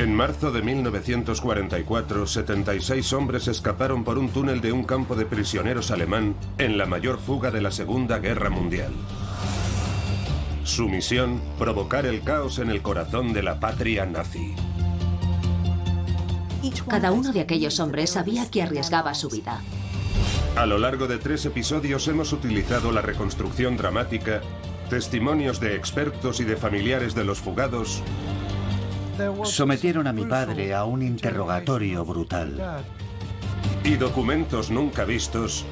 En marzo de 1944, 76 hombres escaparon por un túnel de un campo de prisioneros alemán en la mayor fuga de la Segunda Guerra Mundial. Su misión, provocar el caos en el corazón de la patria nazi. Cada uno de aquellos hombres sabía que arriesgaba su vida. A lo largo de 3 episodios hemos utilizado la reconstrucción dramática, testimonios de expertos y de familiares de los fugados. Sometieron a mi padre a un interrogatorio brutal. Y documentos nunca vistos.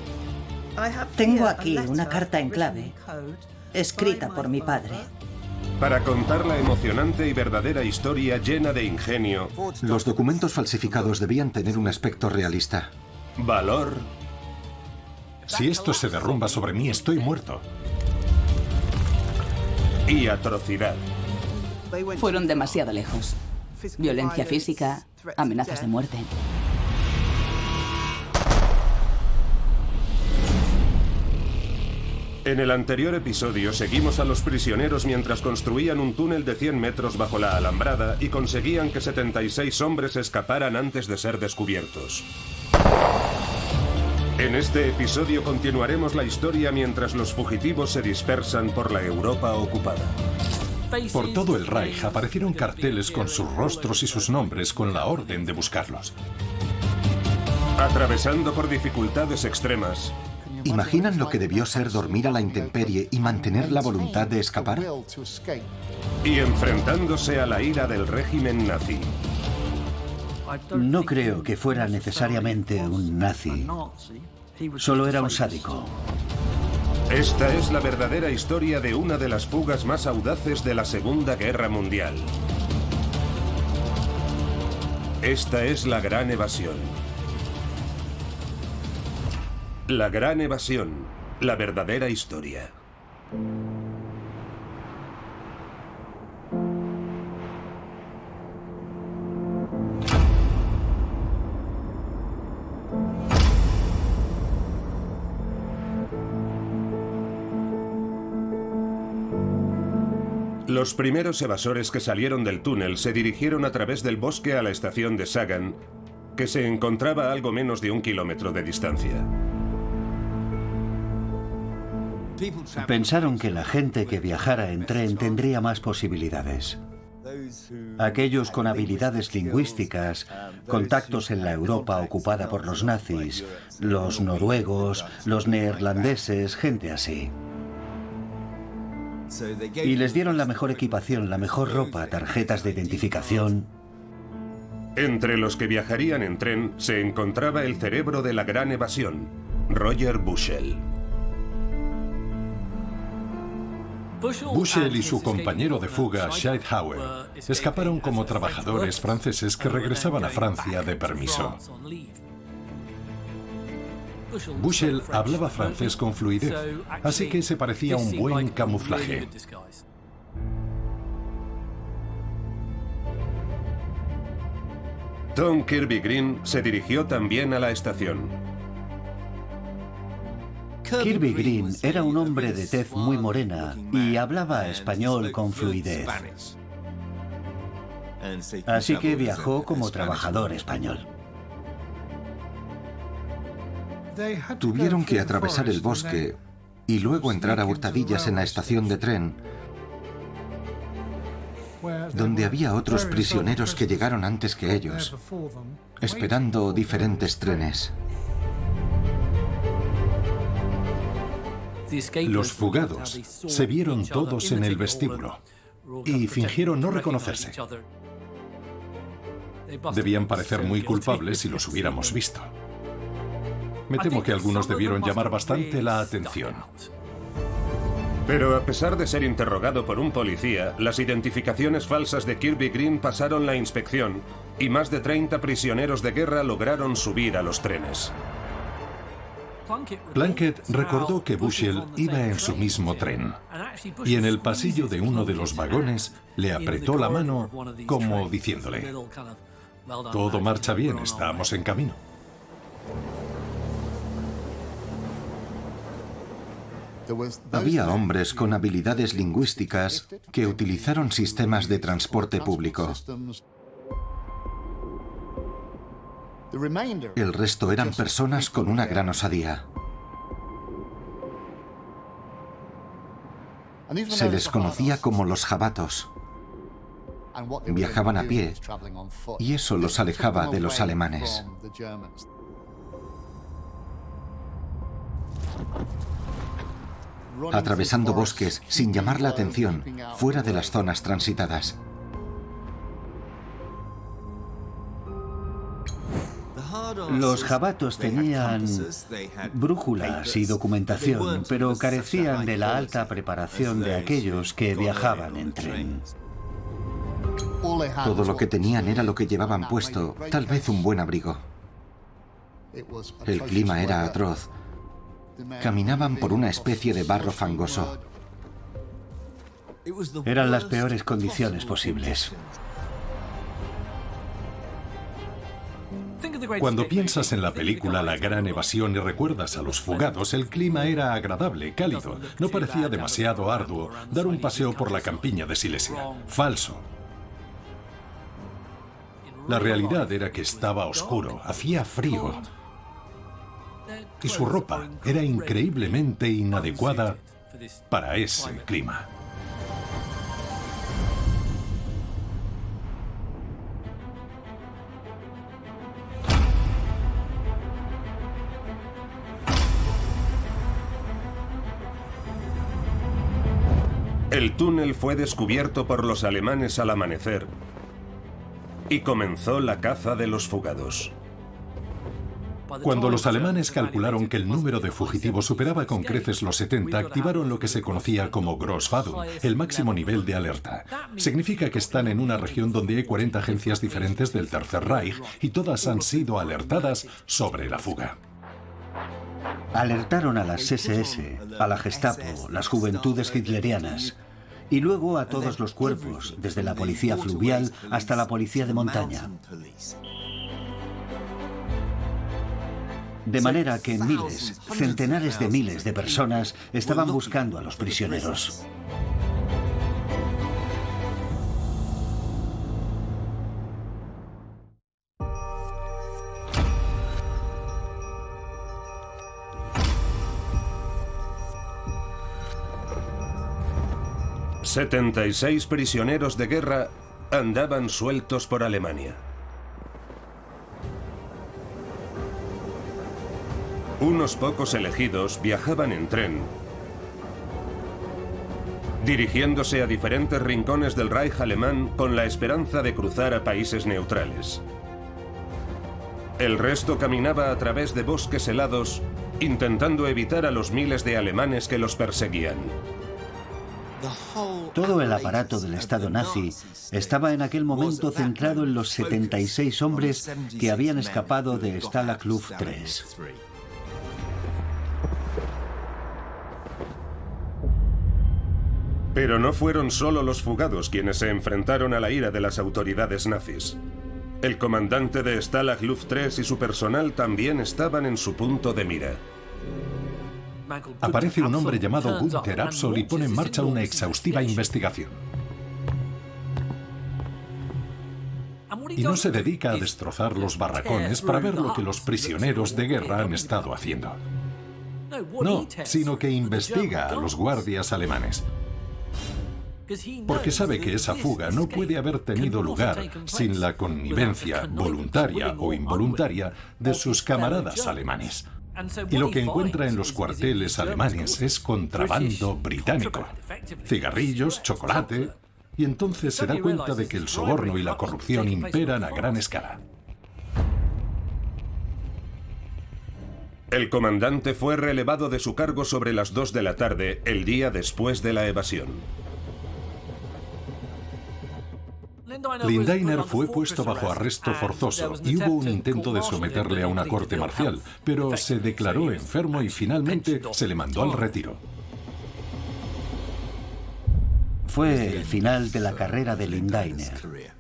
Tengo aquí una carta en clave, escrita por mi padre. Para contar la emocionante y verdadera historia llena de ingenio. Los documentos falsificados debían tener un aspecto realista. Valor. Si esto se derrumba sobre mí, estoy muerto. Y atrocidad. Fueron demasiado lejos. Violencia física, amenazas de muerte. En el anterior episodio seguimos a los prisioneros mientras construían un túnel de 100 metros bajo la alambrada y conseguían que 76 hombres escaparan antes de ser descubiertos. En este episodio continuaremos la historia mientras los fugitivos se dispersan por la Europa ocupada. Por todo el Reich aparecieron carteles con sus rostros y sus nombres con la orden de buscarlos. Atravesando por dificultades extremas. ¿Imaginan lo que debió ser dormir a la intemperie y mantener la voluntad de escapar? Y enfrentándose a la ira del régimen nazi. No creo que fuera necesariamente un nazi. Solo era un sádico. Esta es la verdadera historia de una de las fugas más audaces de la Segunda Guerra Mundial. Esta es la Gran Evasión. La Gran Evasión, la verdadera historia. Los primeros evasores que salieron del túnel se dirigieron a través del bosque a la estación de Sagan, que se encontraba a algo menos de 1 kilómetro de distancia. Pensaron que la gente que viajara en tren tendría más posibilidades. Aquellos con habilidades lingüísticas, contactos en la Europa ocupada por los nazis, los noruegos, los neerlandeses, gente así. Y les dieron la mejor equipación, la mejor ropa, tarjetas de identificación. Entre los que viajarían en tren se encontraba el cerebro de la Gran Evasión, Roger Bushel. Bushel y su compañero de fuga, Scheidhauer, escaparon como trabajadores franceses que regresaban a Francia de permiso. Bushel hablaba francés con fluidez, así que se parecía un buen camuflaje. Tom Kirby Green se dirigió también a la estación. Kirby Green era un hombre de tez muy morena y hablaba español con fluidez. Así que viajó como trabajador español. Tuvieron que atravesar el bosque y luego entrar a hurtadillas en la estación de tren, donde había otros prisioneros que llegaron antes que ellos, esperando diferentes trenes. Los fugados se vieron todos en el vestíbulo y fingieron no reconocerse. Debían parecer muy culpables si los hubiéramos visto. Me temo que algunos debieron llamar bastante la atención. Pero a pesar de ser interrogado por un policía, las identificaciones falsas de Kirby Green pasaron la inspección y más de 30 prisioneros de guerra lograron subir a los trenes. Plunkett recordó que Bushel iba en su mismo tren y en el pasillo de uno de los vagones le apretó la mano como diciéndole: todo marcha bien, estamos en camino. Había hombres con habilidades lingüísticas que utilizaron sistemas de transporte público. El resto eran personas con una gran osadía. Se les conocía como los jabatos. Viajaban a pie y eso los alejaba de los alemanes. Atravesando bosques sin llamar la atención, fuera de las zonas transitadas. Los jabatos tenían brújulas y documentación, pero carecían de la alta preparación de aquellos que viajaban en tren. Todo lo que tenían era lo que llevaban puesto, tal vez un buen abrigo. El clima era atroz. Caminaban por una especie de barro fangoso. Eran las peores condiciones posibles. Cuando piensas en la película La Gran Evasión y recuerdas a los fugados, el clima era agradable, cálido. No parecía demasiado arduo dar un paseo por la campiña de Silesia. Falso. La realidad era que estaba oscuro, hacía frío. Y su ropa era increíblemente inadecuada para ese clima. El túnel fue descubierto por los alemanes al amanecer y comenzó la caza de los fugados. Cuando los alemanes calcularon que el número de fugitivos superaba con creces los 70, activaron lo que se conocía como Grossfadung, el máximo nivel de alerta. Significa que están en una región donde hay 40 agencias diferentes del Tercer Reich y todas han sido alertadas sobre la fuga. Alertaron a las SS, a la Gestapo, las juventudes hitlerianas y luego a todos los cuerpos, desde la policía fluvial hasta la policía de montaña. De manera que miles, centenares de miles de personas estaban buscando a los prisioneros. «76 prisioneros de guerra andaban sueltos por Alemania. Unos pocos elegidos viajaban en tren, dirigiéndose a diferentes rincones del Reich alemán con la esperanza de cruzar a países neutrales. El resto caminaba a través de bosques helados, intentando evitar a los miles de alemanes que los perseguían. Todo el aparato del Estado nazi estaba en aquel momento centrado en los 76 hombres que habían escapado de Stalag Luft 3. Pero no fueron solo los fugados quienes se enfrentaron a la ira de las autoridades nazis. El comandante de Stalag Luft 3 y su personal también estaban en su punto de mira. Aparece un hombre llamado Günther Absol y pone en marcha una exhaustiva investigación. Y no se dedica a destrozar los barracones para ver lo que los prisioneros de guerra han estado haciendo. No, sino que investiga a los guardias alemanes. Porque sabe que esa fuga no puede haber tenido lugar sin la connivencia, voluntaria o involuntaria, de sus camaradas alemanes. Y lo que encuentra en los cuarteles alemanes es contrabando británico. Cigarrillos, chocolate... Y entonces se da cuenta de que el soborno y la corrupción imperan a gran escala. El comandante fue relevado de su cargo sobre las 2 de la tarde, el día después de la evasión. Lindeiner fue puesto bajo arresto forzoso y hubo un intento de someterle a una corte marcial, pero se declaró enfermo y finalmente se le mandó al retiro. Fue el final de la carrera de Lindeiner.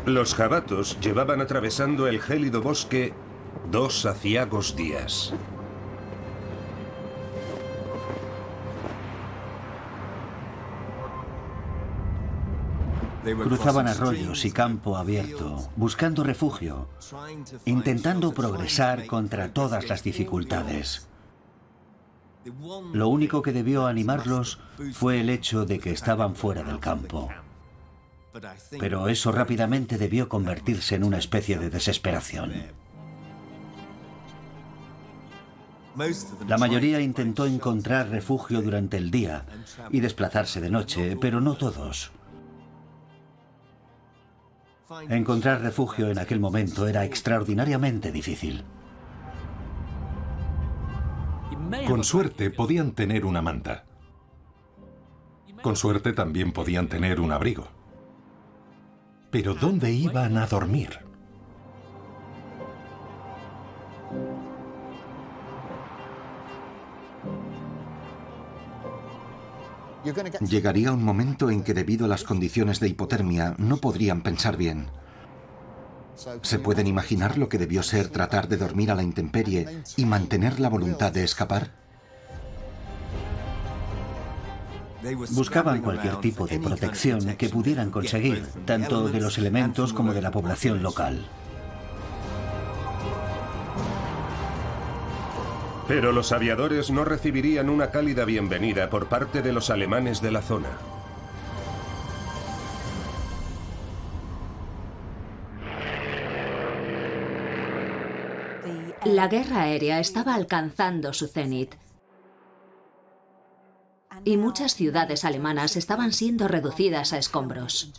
Los jabatos llevaban atravesando el gélido bosque 2 aciagos días. Cruzaban arroyos y campo abierto, buscando refugio, intentando progresar contra todas las dificultades. Lo único que debió animarlos fue el hecho de que estaban fuera del campo. Pero eso rápidamente debió convertirse en una especie de desesperación. La mayoría intentó encontrar refugio durante el día y desplazarse de noche, pero no todos. Encontrar refugio en aquel momento era extraordinariamente difícil. Con suerte podían tener una manta. Con suerte también podían tener un abrigo. Pero ¿dónde iban a dormir? Llegaría un momento en que debido a las condiciones de hipotermia no podrían pensar bien. ¿Se pueden imaginar lo que debió ser tratar de dormir a la intemperie y mantener la voluntad de escapar? Buscaban cualquier tipo de protección que pudieran conseguir, tanto de los elementos como de la población local. Pero los aviadores no recibirían una cálida bienvenida por parte de los alemanes de la zona. La guerra aérea estaba alcanzando su cenit y muchas ciudades alemanas estaban siendo reducidas a escombros.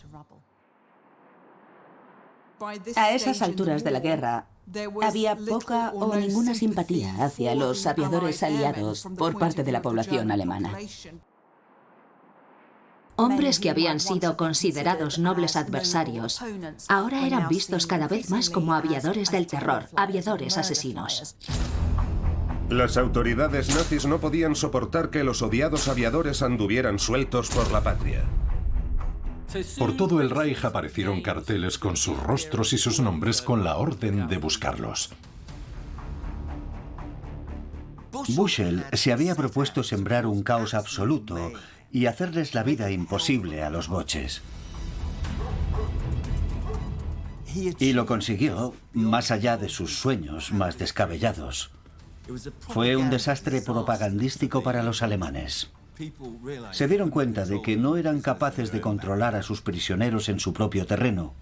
A esas alturas de la guerra, había poca o ninguna simpatía hacia los aviadores aliados por parte de la población alemana. Hombres que habían sido considerados nobles adversarios, ahora eran vistos cada vez más como aviadores del terror, aviadores asesinos. Las autoridades nazis no podían soportar que los odiados aviadores anduvieran sueltos por la patria. Por todo el Reich aparecieron carteles con sus rostros y sus nombres con la orden de buscarlos. Bushel se había propuesto sembrar un caos absoluto y hacerles la vida imposible a los boches. Y lo consiguió, más allá de sus sueños más descabellados. Fue un desastre propagandístico para los alemanes. Se dieron cuenta de que no eran capaces de controlar a sus prisioneros en su propio terreno.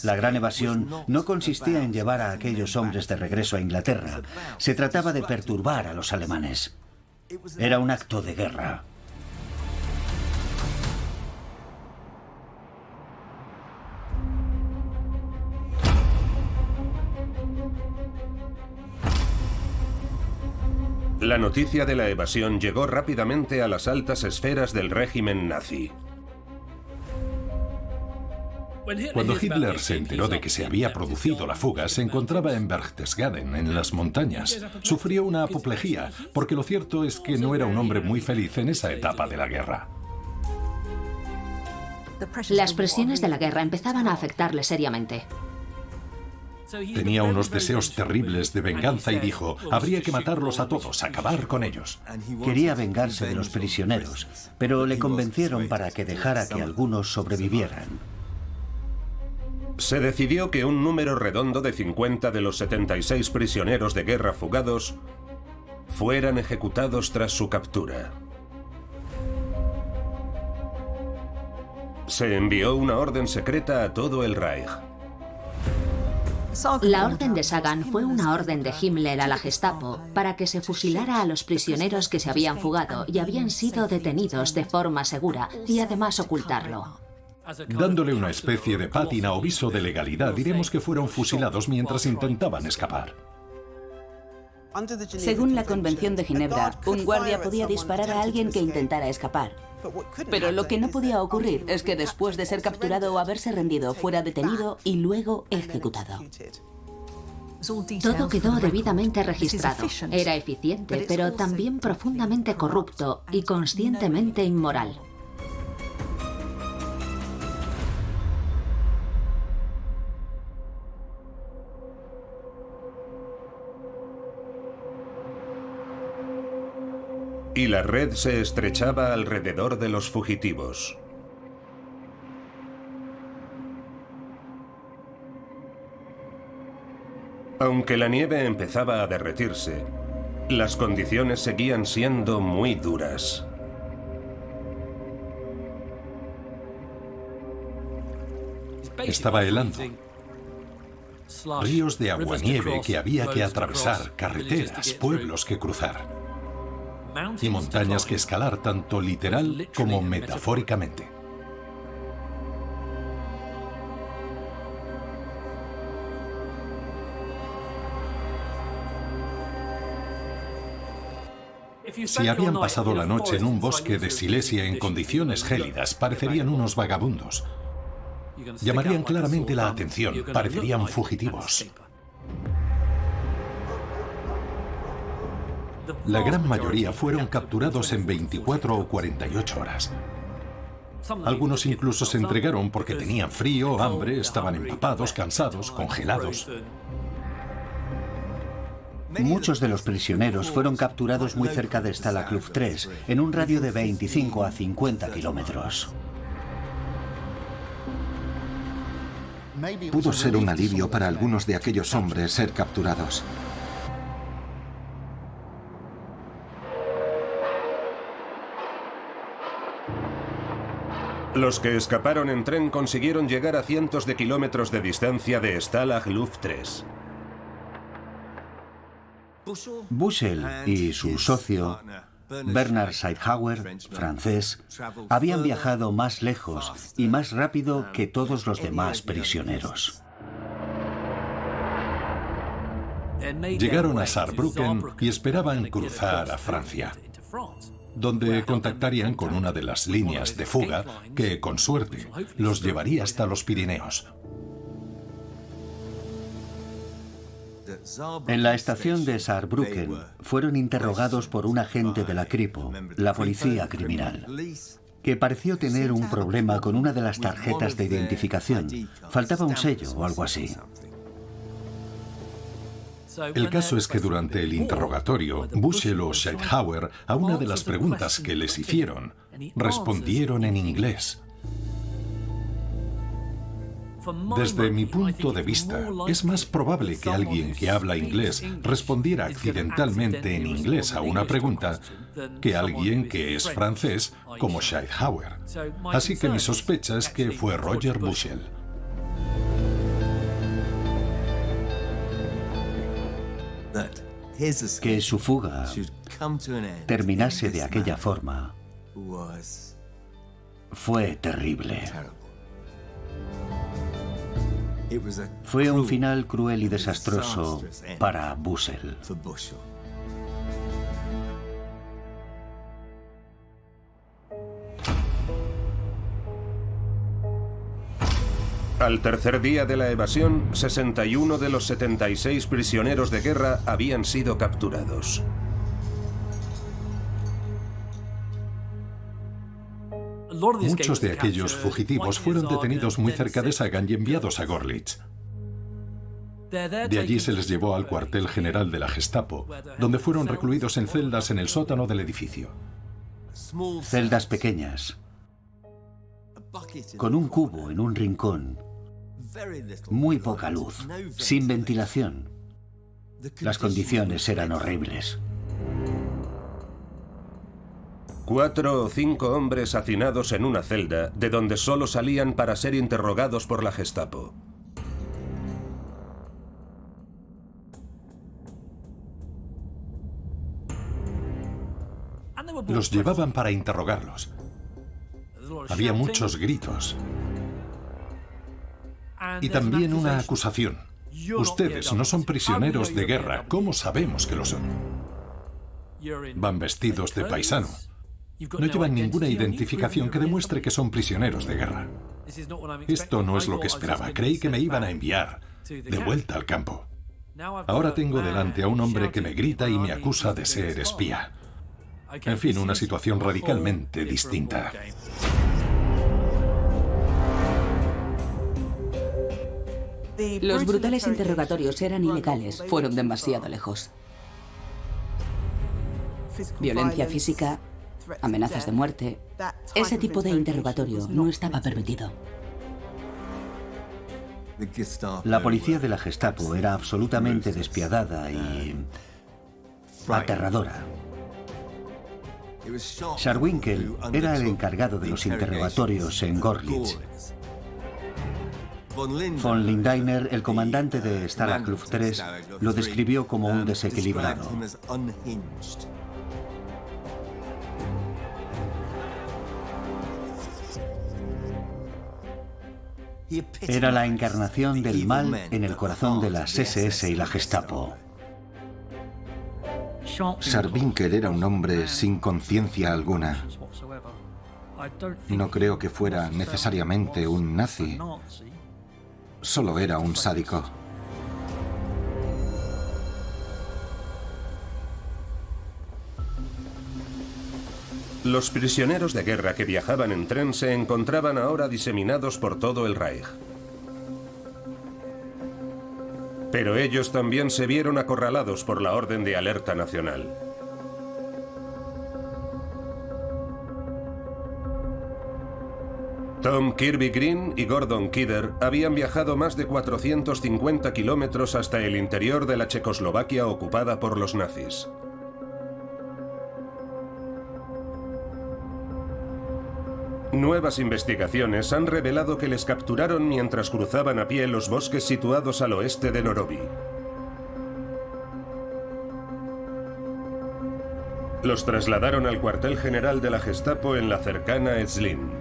La gran evasión no consistía en llevar a aquellos hombres de regreso a Inglaterra. Se trataba de perturbar a los alemanes. Era un acto de guerra. La noticia de la evasión llegó rápidamente a las altas esferas del régimen nazi. Cuando Hitler se enteró de que se había producido la fuga, se encontraba en Berchtesgaden, en las montañas. Sufrió una apoplejía, porque lo cierto es que no era un hombre muy feliz en esa etapa de la guerra. Las presiones de la guerra empezaban a afectarle seriamente. Tenía unos deseos terribles de venganza y dijo, habría que matarlos a todos, acabar con ellos. Quería vengarse de los prisioneros, pero le convencieron para que dejara que algunos sobrevivieran. Se decidió que un número redondo de 50 de los 76 prisioneros de guerra fugados fueran ejecutados tras su captura. Se envió una orden secreta a todo el Reich. La orden de Sagan fue una orden de Himmler a la Gestapo para que se fusilara a los prisioneros que se habían fugado y habían sido detenidos de forma segura y además ocultarlo. Dándole una especie de pátina o viso de legalidad, diremos que fueron fusilados mientras intentaban escapar. Según la Convención de Ginebra, un guardia podía disparar a alguien que intentara escapar. Pero lo que no podía ocurrir es que después de ser capturado o haberse rendido fuera detenido y luego ejecutado. Todo quedó debidamente registrado. Era eficiente, pero también profundamente corrupto y conscientemente inmoral. y la red se estrechaba alrededor de los fugitivos. Aunque la nieve empezaba a derretirse, las condiciones seguían siendo muy duras. Estaba helando. Ríos de aguanieve que había que atravesar, carreteras, pueblos que cruzar. Y montañas que escalar tanto literal como metafóricamente. Si habían pasado la noche en un bosque de Silesia en condiciones gélidas, parecerían unos vagabundos. Llamarían claramente la atención, parecerían fugitivos. La gran mayoría fueron capturados en 24 o 48 horas. Algunos incluso se entregaron porque tenían frío, hambre, estaban empapados, cansados, congelados. Muchos de los prisioneros fueron capturados muy cerca de Stalag Luft 3, en un radio de 25 a 50 kilómetros. Pudo ser un alivio para algunos de aquellos hombres ser capturados. Los que escaparon en tren consiguieron llegar a cientos de kilómetros de distancia de Stalag Luft 3. Bushel y su socio, Bernard Seighauer, francés, habían viajado más lejos y más rápido que todos los demás prisioneros. Llegaron a Saarbrücken y esperaban cruzar a Francia, donde contactarían con una de las líneas de fuga que, con suerte, los llevaría hasta los Pirineos. En la estación de Saarbrücken fueron interrogados por un agente de la Kripo, la policía criminal, que pareció tener un problema con una de las tarjetas de identificación. Faltaba un sello o algo así. El caso es que durante el interrogatorio, Bushel o Seighauer, a una de las preguntas que les hicieron, respondieron en inglés. Desde mi punto de vista, es más probable que alguien que habla inglés respondiera accidentalmente en inglés a una pregunta que alguien que es francés como Seighauer. Así que mi sospecha es que fue Roger Bushel. Que su fuga terminase de aquella forma fue terrible. Fue un final cruel y desastroso para Bushel. Al tercer día de la evasión, 61 de los 76 prisioneros de guerra habían sido capturados. Muchos de aquellos fugitivos fueron detenidos muy cerca de Sagan y enviados a Görlitz. De allí se les llevó al cuartel general de la Gestapo, donde fueron recluidos en celdas en el sótano del edificio. Celdas pequeñas, con un cubo en un rincón, muy poca luz, sin ventilación. Las condiciones eran horribles. 4 o 5 hombres hacinados en una celda, de donde solo salían para ser interrogados por la Gestapo. Los llevaban para interrogarlos. Había muchos gritos. Y también una acusación. Ustedes no son prisioneros de guerra. ¿Cómo sabemos que lo son? Van vestidos de paisano. No llevan ninguna identificación que demuestre que son prisioneros de guerra. Esto no es lo que esperaba. Creí que me iban a enviar de vuelta al campo. Ahora tengo delante a un hombre que me grita y me acusa de ser espía. En fin, una situación radicalmente distinta. Los brutales interrogatorios eran ilegales, fueron demasiado lejos. Violencia física, amenazas de muerte. Ese tipo de interrogatorio no estaba permitido. La policía de la Gestapo era absolutamente despiadada y aterradora. Scharwinkel era el encargado de los interrogatorios en Görlitz. Von Lindeiner, el comandante de Stalag Luft 3, lo describió como un desequilibrado. Era la encarnación del mal en el corazón de las SS y la Gestapo. Scharwinkel era un hombre sin conciencia alguna. No creo que fuera necesariamente un nazi. Solo era un sádico. Los prisioneros de guerra que viajaban en tren se encontraban ahora diseminados por todo el Reich. Pero ellos también se vieron acorralados por la Orden de Alerta Nacional. Tom Kirby Green y Gordon Kidder habían viajado más de 450 kilómetros hasta el interior de la Checoslovaquia ocupada por los nazis. Nuevas investigaciones han revelado que les capturaron mientras cruzaban a pie los bosques situados al oeste de Norobi. Los trasladaron al cuartel general de la Gestapo en la cercana Eslin.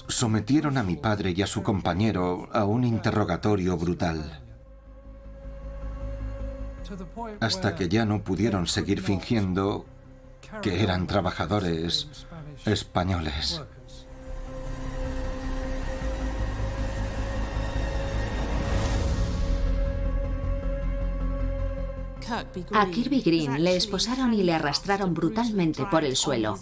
Sometieron a mi padre y a su compañero a un interrogatorio brutal, hasta que ya no pudieron seguir fingiendo que eran trabajadores españoles. A Kirby Green le esposaron y le arrastraron brutalmente por el suelo.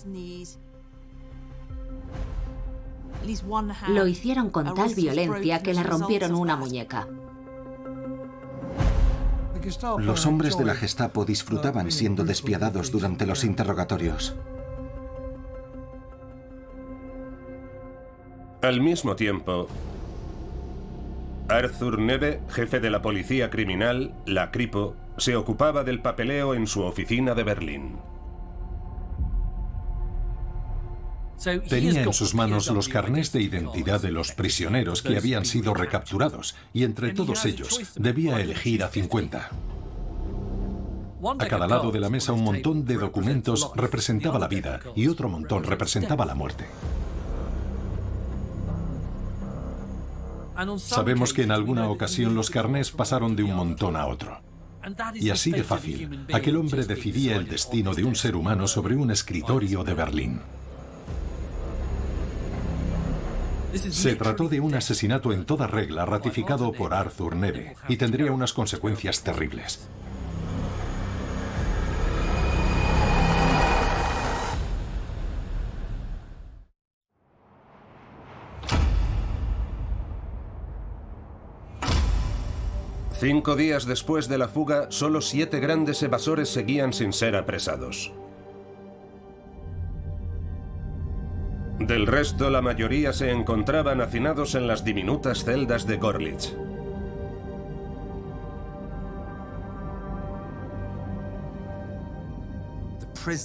Lo hicieron con tal violencia que le rompieron una muñeca. Los hombres de la Gestapo disfrutaban siendo despiadados durante los interrogatorios. Al mismo tiempo, Arthur Neve, jefe de la policía criminal, la Kripo, se ocupaba del papeleo en su oficina de Berlín. Tenía en sus manos los carnés de identidad de los prisioneros que habían sido recapturados, y entre todos ellos debía elegir a 50. A cada lado de la mesa un montón de documentos representaba la vida y otro montón representaba la muerte. Sabemos que en alguna ocasión los carnés pasaron de un montón a otro. Y así de fácil, aquel hombre decidía el destino de un ser humano sobre un escritorio de Berlín. Se trató de un asesinato en toda regla ratificado por Arthur Neve y tendría unas consecuencias terribles. Cinco días después de la fuga, solo 7 grandes evasores seguían sin ser apresados. Del resto, la mayoría se encontraban hacinados en las diminutas celdas de Görlitz.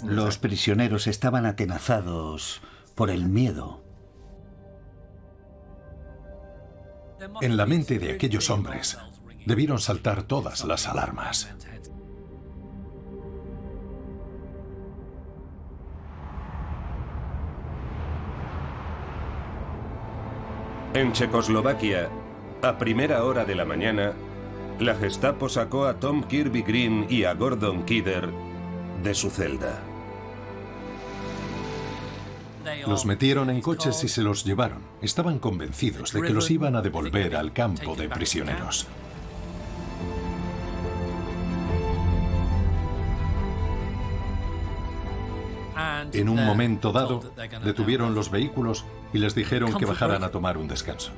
Los prisioneros estaban atenazados por el miedo. En la mente de aquellos hombres debieron saltar todas las alarmas. En Checoslovaquia, a primera hora de la mañana, la Gestapo sacó a Tom Kirby Green y a Gordon Kidder de su celda. Los metieron en coches y se los llevaron. Estaban convencidos de que los iban a devolver al campo de prisioneros. En un momento dado, detuvieron los vehículos y les dijeron que bajaran a tomar un descanso.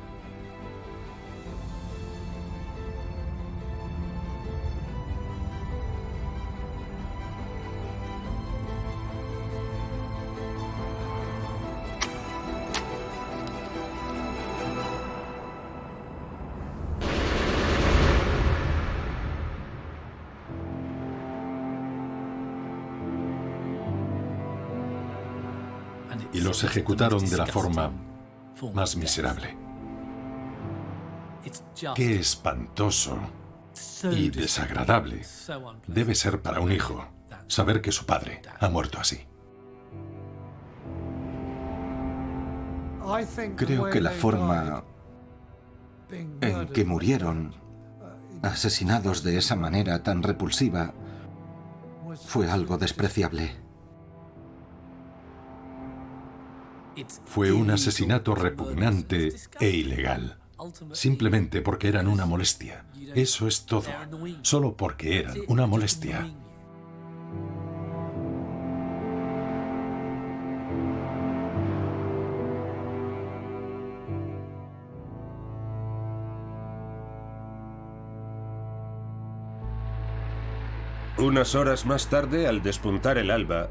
y los ejecutaron de la forma más miserable. Qué espantoso y desagradable debe ser para un hijo saber que su padre ha muerto así. Creo que la forma en que murieron, asesinados de esa manera tan repulsiva, fue algo despreciable. Fue un asesinato repugnante e ilegal, simplemente porque eran una molestia. Eso es todo, solo porque eran una molestia. Unas horas más tarde, al despuntar el alba,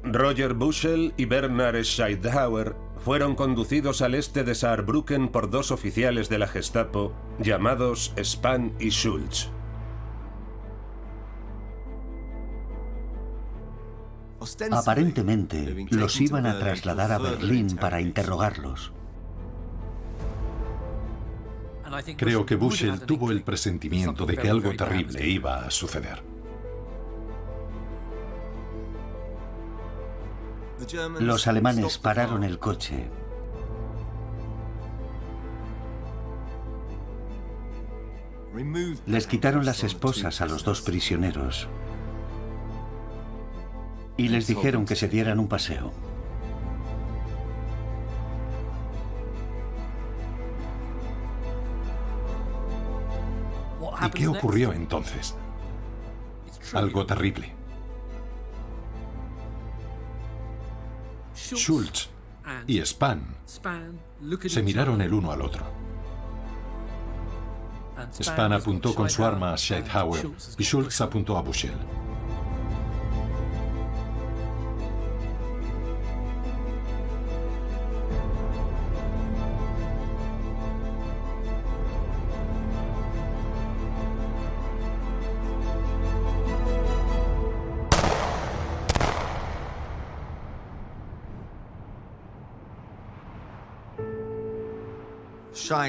Roger Bushel y Bernhard Scheidhauer fueron conducidos al este de Saarbrücken por dos oficiales de la Gestapo llamados Spahn y Schulz. Aparentemente, los iban a trasladar a Berlín para interrogarlos. Creo que Bushel tuvo el presentimiento de que algo terrible iba a suceder. Los alemanes pararon el coche. Les quitaron las esposas a los dos prisioneros y les dijeron que se dieran un paseo. ¿Y qué ocurrió entonces? Algo terrible. Schulz y Spahn se miraron el uno al otro. Spahn apuntó con su arma a Scheidhauer y Schulz apuntó a Bushel.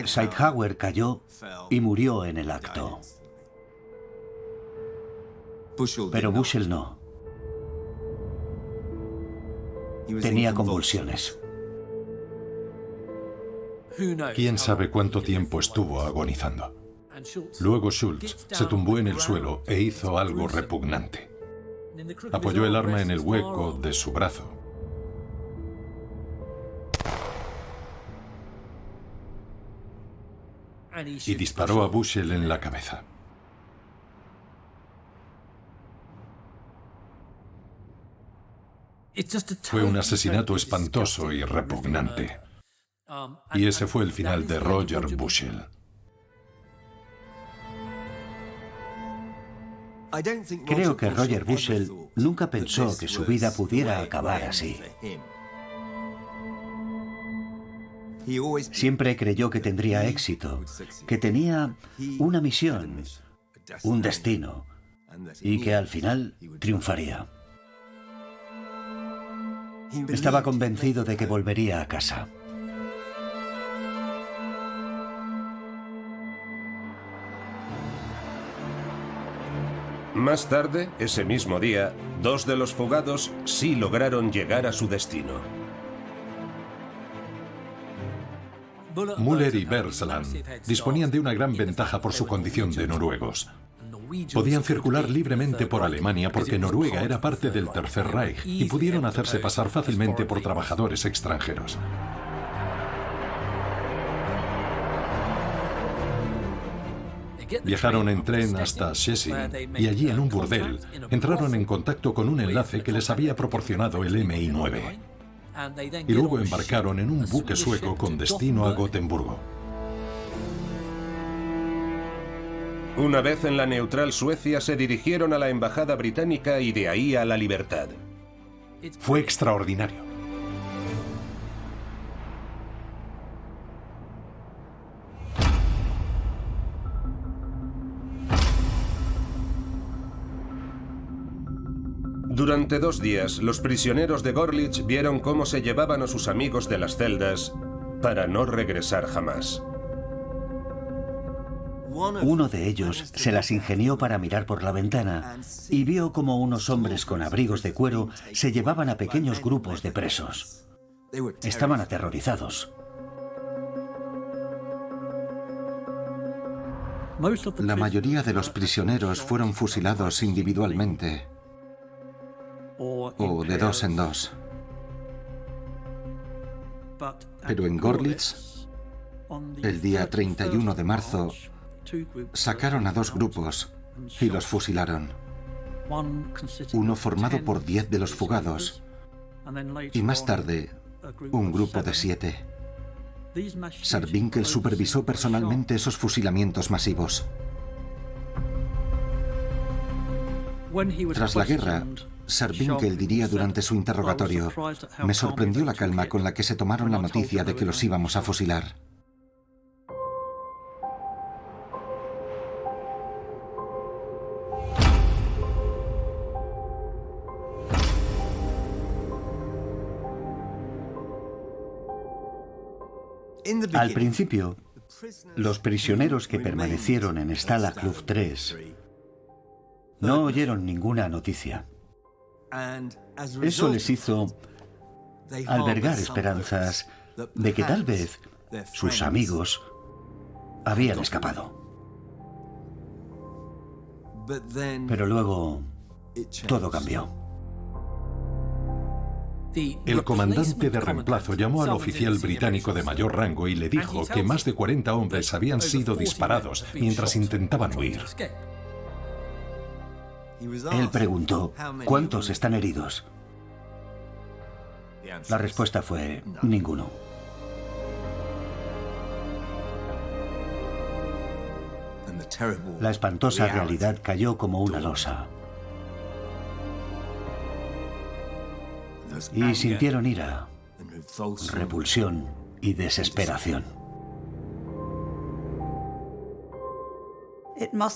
Scheidhauer cayó y murió en el acto. Pero Bushel no. Tenía convulsiones. ¿Quién sabe cuánto tiempo estuvo agonizando? Luego Schulz se tumbó en el suelo e hizo algo repugnante. Apoyó el arma en el hueco de su brazo. Y disparó a Bushel en la cabeza. Fue un asesinato espantoso y repugnante. Y ese fue el final de Roger Bushel. Creo que Roger Bushel nunca pensó que su vida pudiera acabar así. Siempre creyó que tendría éxito, que tenía una misión, un destino, y que al final triunfaría. Estaba convencido de que volvería a casa. Más tarde, ese mismo día, dos de los fugados sí lograron llegar a su destino. Müller y Bersland disponían de una gran ventaja por su condición de noruegos. Podían circular libremente por Alemania porque Noruega era parte del Tercer Reich y pudieron hacerse pasar fácilmente por trabajadores extranjeros. Viajaron en tren hasta Schleswig y allí en un burdel entraron en contacto con un enlace que les había proporcionado el MI9. Y luego embarcaron en un buque sueco con destino a Gotemburgo. Una vez en la neutral Suecia se dirigieron a la embajada británica y de ahí a la libertad. Fue extraordinario. Durante Durante 2 días, los prisioneros de Görlitz vieron cómo se llevaban a sus amigos de las celdas para no regresar jamás. Uno de ellos se las ingenió para mirar por la ventana y vio como unos hombres con abrigos de cuero se llevaban a pequeños grupos de presos. Estaban aterrorizados. La mayoría de los prisioneros fueron fusilados individualmente o de 2 en 2. Pero en Görlitz, el día 31 de marzo, sacaron a 2 grupos y los fusilaron. Uno formado por 10 de los fugados y más tarde un grupo de 7. Scharwinkel supervisó personalmente esos fusilamientos masivos. Tras la guerra, Scharwinkel diría durante su interrogatorio: "Me sorprendió la calma con la que se tomaron la noticia de que los íbamos a fusilar". Al principio, los prisioneros que permanecieron en Stalag Luft 3 no oyeron ninguna noticia. Eso les hizo albergar esperanzas de que tal vez sus amigos habían escapado. Pero luego todo cambió. El comandante de reemplazo llamó al oficial británico de mayor rango y le dijo que más de 40 hombres habían sido disparados mientras intentaban huir. Él preguntó: ¿cuántos están heridos? La respuesta fue: ninguno. La espantosa realidad cayó como una losa. Y sintieron ira, repulsión y desesperación.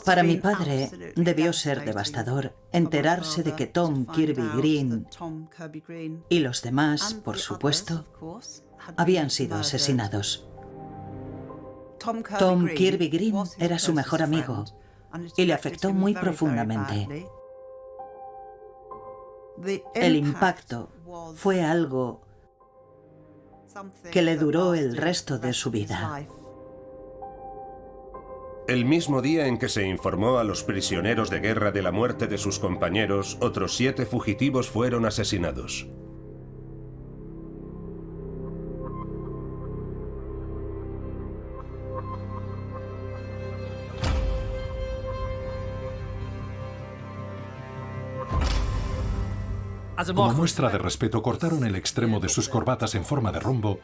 Para mi padre debió ser devastador enterarse de que Tom Kirby Green y los demás, por supuesto, habían sido asesinados. Tom Kirby Green era su mejor amigo y le afectó muy profundamente. El impacto fue algo que le duró el resto de su vida. El mismo día en que se informó a los prisioneros de guerra de la muerte de sus compañeros, otros 7 fugitivos fueron asesinados. Como muestra de respeto, cortaron el extremo de sus corbatas en forma de rombo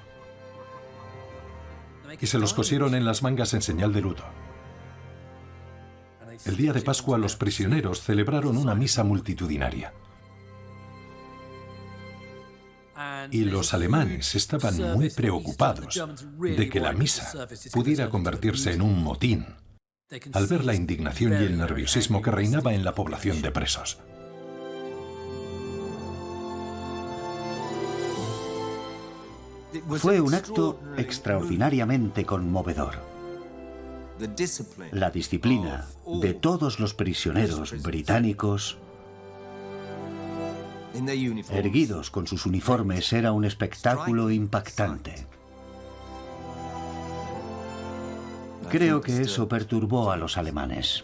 y se los cosieron en las mangas en señal de luto. El día de Pascua, los prisioneros celebraron una misa multitudinaria. Y los alemanes estaban muy preocupados de que la misa pudiera convertirse en un motín al ver la indignación y el nerviosismo que reinaba en la población de presos. Fue un acto extraordinariamente conmovedor. La disciplina de todos los prisioneros británicos, erguidos con sus uniformes, era un espectáculo impactante. Creo que eso perturbó a los alemanes.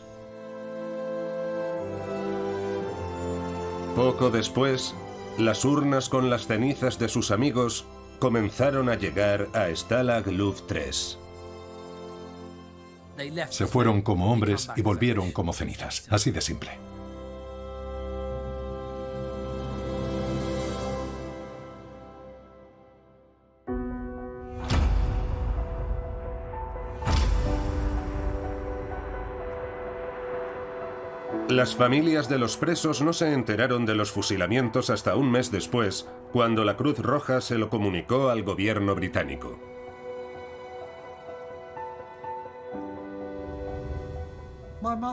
Poco después, las urnas con las cenizas de sus amigos comenzaron a llegar a Stalag Luft 3. Se fueron como hombres y volvieron como cenizas. Así de simple. Las familias de los presos no se enteraron de los fusilamientos hasta un mes después, cuando la Cruz Roja se lo comunicó al gobierno británico.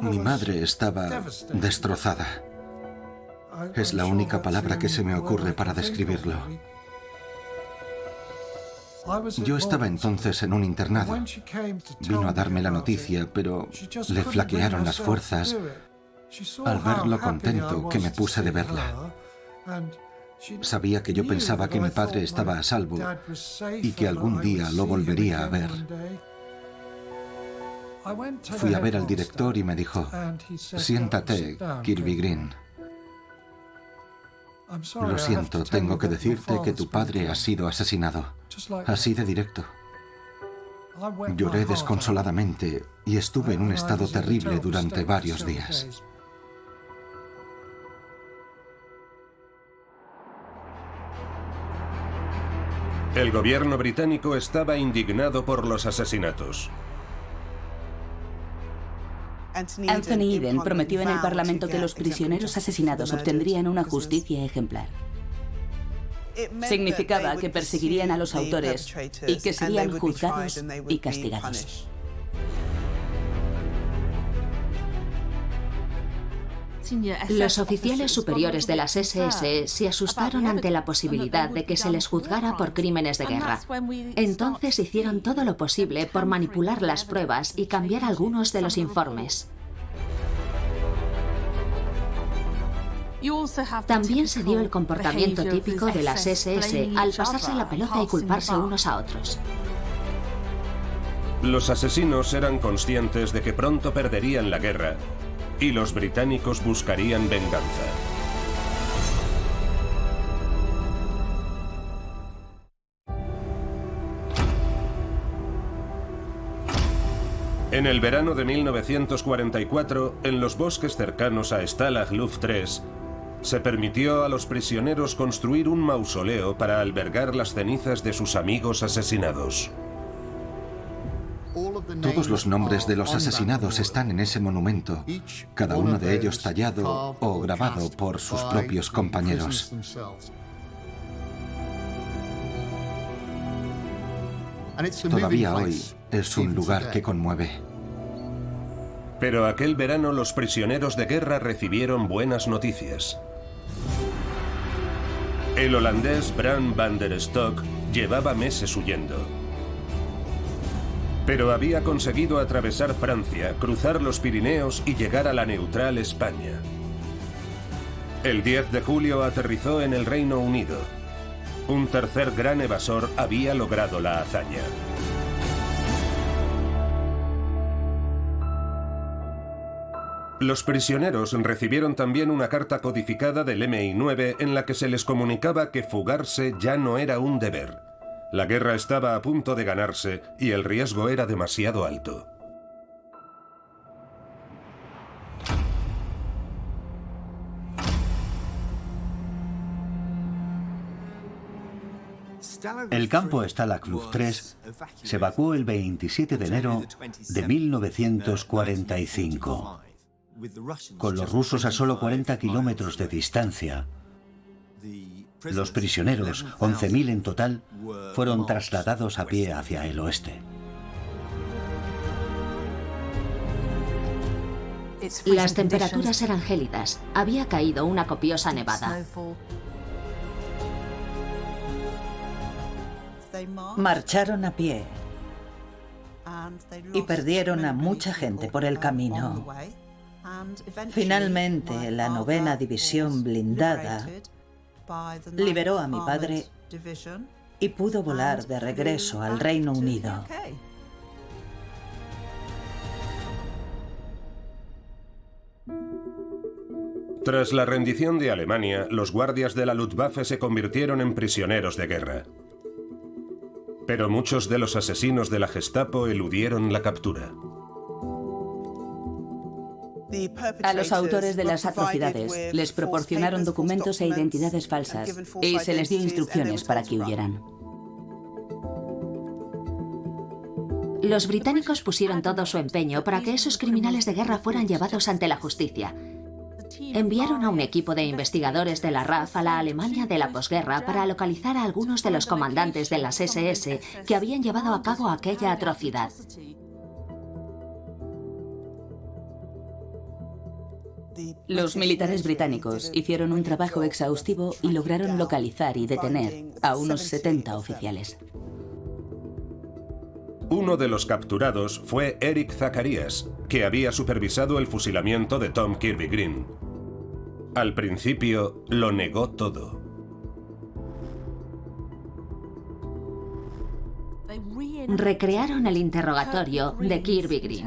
Mi madre estaba destrozada. Es la única palabra que se me ocurre para describirlo. Yo estaba entonces en un internado. Vino a darme la noticia, pero le flaquearon las fuerzas. Al ver lo contento que me puse de verla, sabía que yo pensaba que mi padre estaba a salvo y que algún día lo volvería a ver. Fui a ver al director y me dijo: siéntate, Kirby Green. Lo siento, tengo que decirte que tu padre ha sido asesinado. Así de directo. Lloré desconsoladamente y estuve en un estado terrible durante varios días. El gobierno británico estaba indignado por los asesinatos. Anthony Eden prometió en el Parlamento que los prisioneros asesinados obtendrían una justicia ejemplar. Significaba que perseguirían a los autores y que serían juzgados y castigados. Los oficiales superiores de las SS se asustaron ante la posibilidad de que se les juzgara por crímenes de guerra. Entonces hicieron todo lo posible por manipular las pruebas y cambiar algunos de los informes. También se dio el comportamiento típico de las SS al pasarse la pelota y culparse unos a otros. Los asesinos eran conscientes de que pronto perderían la guerra y los británicos buscarían venganza. En el verano de 1944, en los bosques cercanos a Stalag Luft 3, se permitió a los prisioneros construir un mausoleo para albergar las cenizas de sus amigos asesinados. Todos los nombres de los asesinados están en ese monumento, cada uno de ellos tallado o grabado por sus propios compañeros. Todavía hoy es un lugar que conmueve. Pero aquel verano los prisioneros de guerra recibieron buenas noticias. El holandés Bram van der Stok llevaba meses huyendo. Pero había conseguido atravesar Francia, cruzar los Pirineos y llegar a la neutral España. El 10 de julio aterrizó en el Reino Unido. Un tercer gran evasor había logrado la hazaña. Los prisioneros recibieron también una carta codificada del MI9 en la que se les comunicaba que fugarse ya no era un deber. La guerra estaba a punto de ganarse y el riesgo era demasiado alto. El campo Stalag Luft 3 se evacuó el 27 de enero de 1945. Con los rusos a solo 40 kilómetros de distancia, los prisioneros, 11.000 en total, fueron trasladados a pie hacia el oeste. Las temperaturas eran gélidas. Había caído una copiosa nevada. Marcharon a pie y perdieron a mucha gente por el camino. Finalmente, la 9ª División Blindada liberó a mi padre y pudo volar de regreso al Reino Unido. Tras la rendición de Alemania, los guardias de la Luftwaffe se convirtieron en prisioneros de guerra. Pero muchos de los asesinos de la Gestapo eludieron la captura. A los autores de las atrocidades les proporcionaron documentos e identidades falsas y se les dio instrucciones para que huyeran. Los británicos pusieron todo su empeño para que esos criminales de guerra fueran llevados ante la justicia. Enviaron a un equipo de investigadores de la RAF a la Alemania de la posguerra para localizar a algunos de los comandantes de las SS que habían llevado a cabo aquella atrocidad. Los militares británicos hicieron un trabajo exhaustivo y lograron localizar y detener a unos 70 oficiales. Uno de los capturados fue Eric Zacharias, que había supervisado el fusilamiento de Tom Kirby Green. Al principio lo negó todo. Recrearon el interrogatorio de Kirby Green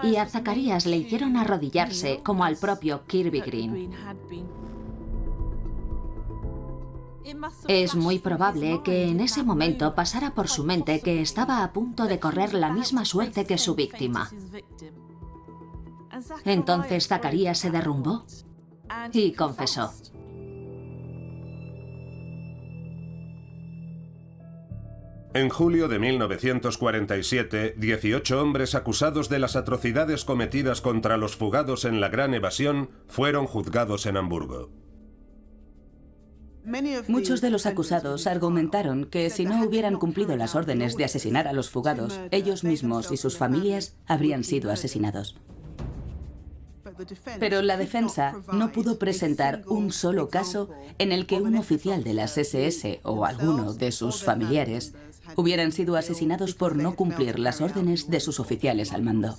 y a Zacharias le hicieron arrodillarse como al propio Kirby Green. Es muy probable que en ese momento pasara por su mente que estaba a punto de correr la misma suerte que su víctima. Entonces Zacharias se derrumbó y confesó. En julio de 1947, 18 hombres acusados de las atrocidades cometidas contra los fugados en la Gran Evasión fueron juzgados en Hamburgo. Muchos de los acusados argumentaron que si no hubieran cumplido las órdenes de asesinar a los fugados, ellos mismos y sus familias habrían sido asesinados. Pero la defensa no pudo presentar un solo caso en el que un oficial de las SS o alguno de sus familiares hubieran sido asesinados por no cumplir las órdenes de sus oficiales al mando.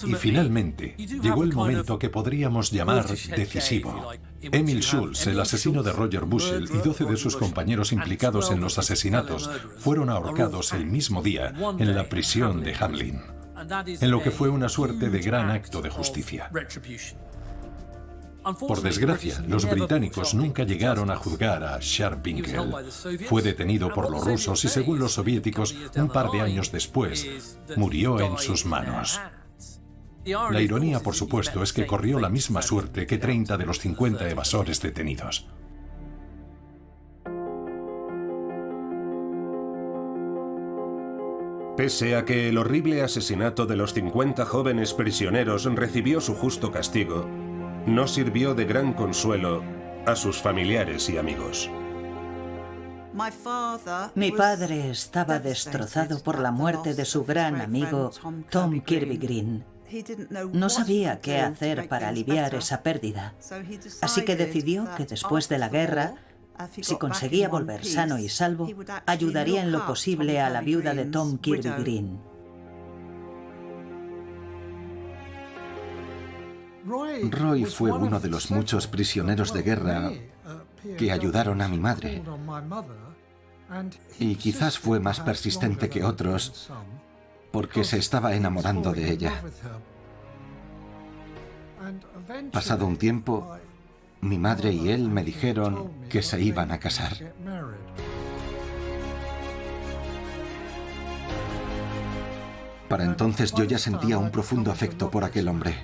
Y finalmente, llegó el momento que podríamos llamar decisivo. Emil Schulz, el asesino de Roger Bushell, y 12 de sus compañeros implicados en los asesinatos fueron ahorcados el mismo día en la prisión de Hamlin, en lo que fue una suerte de gran acto de justicia. Por desgracia, los británicos nunca llegaron a juzgar a Scharpinkel. Fue detenido por los rusos y, según los soviéticos, un par de años después, murió en sus manos. La ironía, por supuesto, es que corrió la misma suerte que 30 de los 50 evasores detenidos. Pese a que el horrible asesinato de los 50 jóvenes prisioneros recibió su justo castigo, no sirvió de gran consuelo a sus familiares y amigos. Mi padre estaba destrozado por la muerte de su gran amigo Tom Kirby Green. No sabía qué hacer para aliviar esa pérdida, así que decidió que después de la guerra, si conseguía volver sano y salvo, ayudaría en lo posible a la viuda de Tom Kirby Green. Roy fue uno de los muchos prisioneros de guerra que ayudaron a mi madre. Y quizás fue más persistente que otros porque se estaba enamorando de ella. Pasado un tiempo, mi madre y él me dijeron que se iban a casar. Para entonces yo ya sentía un profundo afecto por aquel hombre.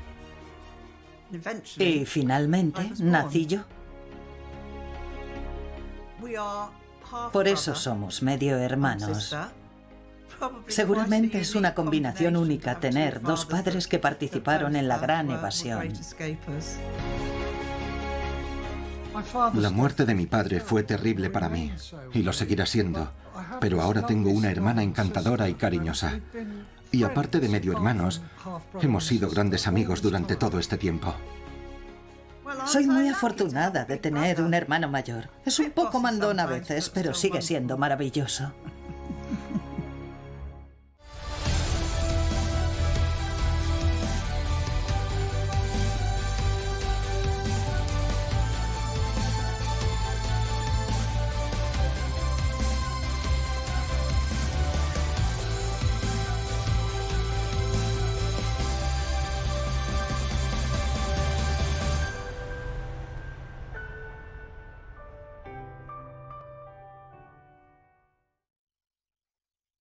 Y finalmente nací yo. Por eso somos medio hermanos. Seguramente es una combinación única tener dos padres que participaron en la Gran Evasión. La muerte de mi padre fue terrible para mí, y lo seguirá siendo, pero ahora tengo una hermana encantadora y cariñosa. Y aparte de medio hermanos, hemos sido grandes amigos durante todo este tiempo. Soy muy afortunada de tener un hermano mayor. Es un poco mandón a veces, pero sigue siendo maravilloso.